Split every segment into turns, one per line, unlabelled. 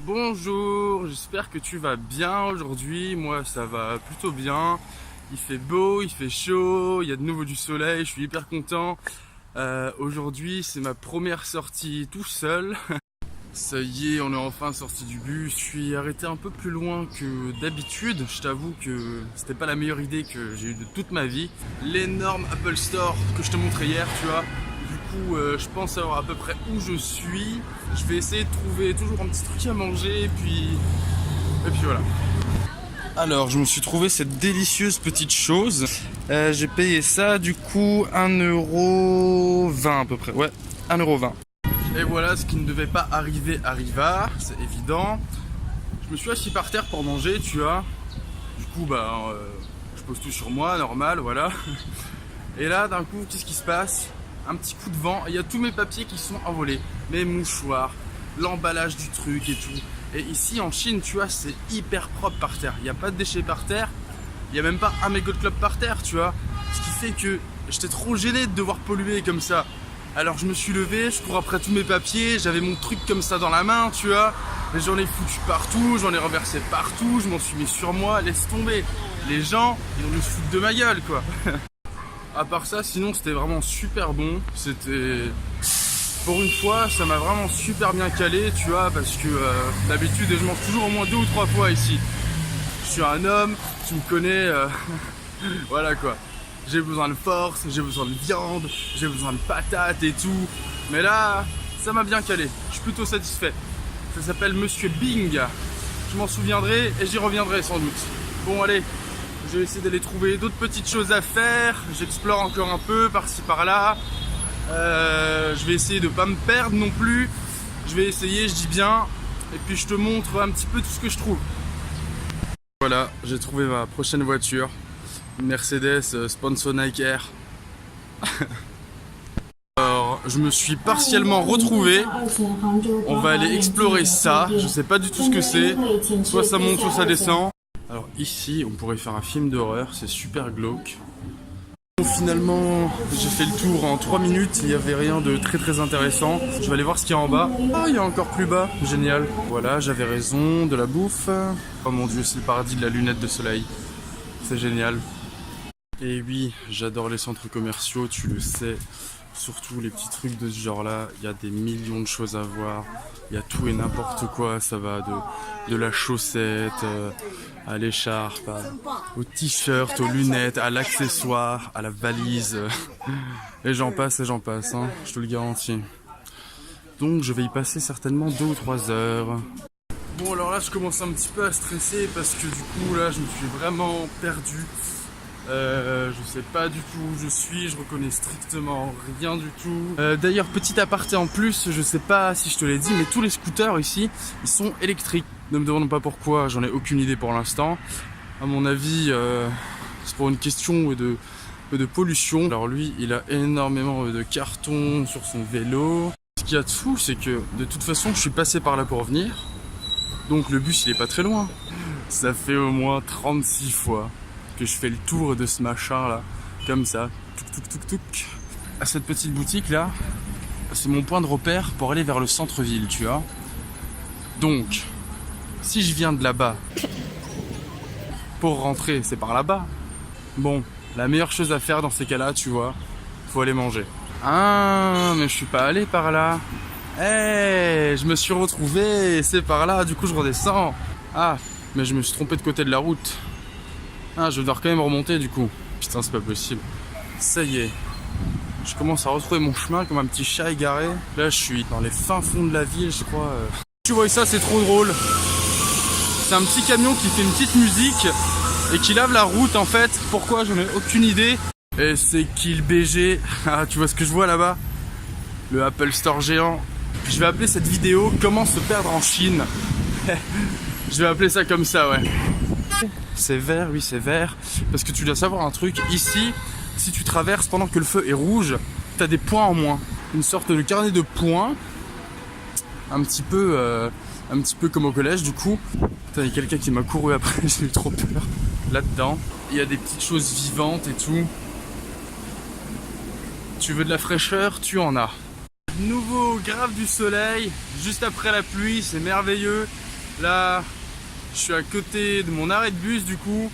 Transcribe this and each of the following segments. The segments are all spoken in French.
Bonjour, j'espère que tu vas bien aujourd'hui. Moi ça va plutôt bien. Il fait beau, il fait chaud, il y a de nouveau du soleil, je suis hyper content. Aujourd'hui c'est ma première sortie tout seul. Ça y est, on est enfin sorti du bus. Je suis arrêté un peu plus loin que d'habitude. Je t'avoue que c'était pas la meilleure idée que j'ai eue de toute ma vie. L'énorme Apple Store que je te montrais hier, tu vois. Je pense savoir à peu près où je suis. Je vais essayer de trouver toujours un petit truc à manger et puis voilà. Alors je me suis trouvé cette délicieuse petite chose. J'ai payé ça du coup 1,20€ à peu près. Ouais, 1,20€. Et voilà, ce qui ne devait pas arriver arriva, c'est évident. Je me suis assis par terre pour manger, tu vois. Du coup je pose tout sur moi, normal, voilà. Et là d'un coup, qu'est-ce qui se passe? Un petit coup de vent, il y a tous mes papiers qui sont envolés, mes mouchoirs, l'emballage du truc et tout. Et ici en Chine, tu vois, c'est hyper propre par terre. Il n'y a pas de déchets par terre, il n'y a même pas un mégot de clope par terre, tu vois. Ce qui fait que j'étais trop gêné de devoir polluer comme ça. Alors je me suis levé, je cours après tous mes papiers, j'avais mon truc comme ça dans la main, tu vois. Et j'en ai foutu partout, j'en ai renversé partout, je m'en suis mis sur moi, laisse tomber. Les gens, ils vont nous foutre de ma gueule, quoi. À part ça, sinon c'était vraiment super bon. C'était... Pour une fois, ça m'a vraiment super bien calé, tu vois, parce que d'habitude, je mange toujours au moins 2 ou 3 fois ici. Je suis un homme, tu me connais, voilà quoi. J'ai besoin de force, j'ai besoin de viande, j'ai besoin de patates et tout. Mais là, ça m'a bien calé, je suis plutôt satisfait. Ça s'appelle Monsieur Bing. Je m'en souviendrai et j'y reviendrai sans doute. Bon allez. Je vais essayer d'aller trouver d'autres petites choses à faire. J'explore encore un peu par-ci par-là. Je vais essayer de ne pas me perdre non plus. Je vais essayer, je dis bien. Et puis je te montre un petit peu tout ce que je trouve. Voilà, j'ai trouvé ma prochaine voiture. Une Mercedes sponsor Nike Air. Alors, je me suis partiellement retrouvé. On va aller explorer ça. Je sais pas du tout ce que c'est. Soit ça monte, soit ça descend. Alors ici, on pourrait faire un film d'horreur, c'est super glauque. Bon, finalement, j'ai fait le tour en 3 minutes, il n'y avait rien de très intéressant. Je vais aller voir ce qu'il y a en bas. Ah, il y a encore plus bas, génial. Voilà, j'avais raison, de la bouffe. Oh mon dieu, c'est le paradis de la lunette de soleil. C'est génial. Et oui, j'adore les centres commerciaux, tu le sais. Surtout les petits trucs de ce genre-là, il y a des millions de choses à voir. Il y a tout et n'importe quoi, ça va de la chaussette à l'écharpe, au t-shirt, aux lunettes, à l'accessoire, à la valise. Et j'en passe, hein, je te le garantis. Donc je vais y passer certainement 2 ou 3 heures. Bon alors là je commence un petit peu à stresser parce que du coup là je me suis vraiment perdu. Je sais pas du tout où je suis, je reconnais strictement rien du tout. D'ailleurs, petit aparté en plus, je sais pas si je te l'ai dit, mais tous les scooters ici, ils sont électriques. Ne me demande pas pourquoi, j'en ai aucune idée pour l'instant. À mon avis, c'est pour une question de pollution. Alors lui, il a énormément de cartons sur son vélo. Ce qu'il y a de fou, c'est que de toute façon, je suis passé par là pour venir. Donc le bus, il est pas très loin. Ça fait au moins 36 fois que je fais le tour de ce machin là, comme ça, touc. À cette petite boutique là, c'est mon point de repère pour aller vers le centre-ville, tu vois. Donc, si je viens de là-bas, pour rentrer, c'est par là-bas. Bon, la meilleure chose à faire dans ces cas-là, tu vois, faut aller manger. Ah, mais je suis pas allé par là. Je me suis retrouvé, c'est par là, du coup je redescends. Ah, mais je me suis trompé de côté de la route. Ah, je dois quand même remonter du coup. Putain, c'est pas possible. Ça y est. Je commence à retrouver mon chemin comme un petit chat égaré. Là, je suis dans les fins fonds de la ville, je crois. Tu vois ça, c'est trop drôle. C'est un petit camion qui fait une petite musique et qui lave la route en fait. Pourquoi? J'en ai aucune idée. Et c'est Kill BG. Ah, tu vois ce que je vois là-bas? Le Apple Store géant. Je vais appeler cette vidéo Comment se perdre en Chine. Je vais appeler ça comme ça, ouais. C'est vert, oui c'est vert. Parce que tu dois savoir un truc, ici, si tu traverses pendant que le feu est rouge, t'as des points en moins. Une sorte de carnet de points. Un petit peu comme au collège du coup. Putain, il y a quelqu'un qui m'a couru après, j'ai eu trop peur. Là-dedans, il y a des petites choses vivantes et tout. Tu veux de la fraîcheur, tu en as. Nouveau grave du soleil, juste après la pluie, c'est merveilleux. Là, je suis à côté de mon arrêt de bus du coup.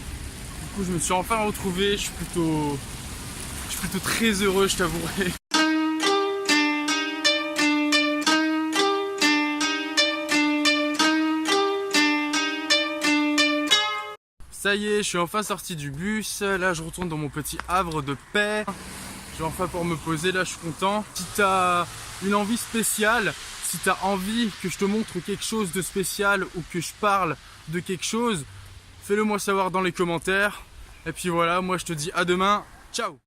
Je me suis enfin retrouvé. Je suis plutôt très heureux, je t'avouerai. Ça y est, je suis enfin sorti du bus. Là, je retourne dans mon petit havre de paix. J'ai enfin pour me poser, là, je suis content. Si t'as une envie spéciale, si t'as envie que je te montre quelque chose de spécial ou que je parle de quelque chose, fais-le moi savoir dans les commentaires. Et puis voilà, moi je te dis à demain. Ciao!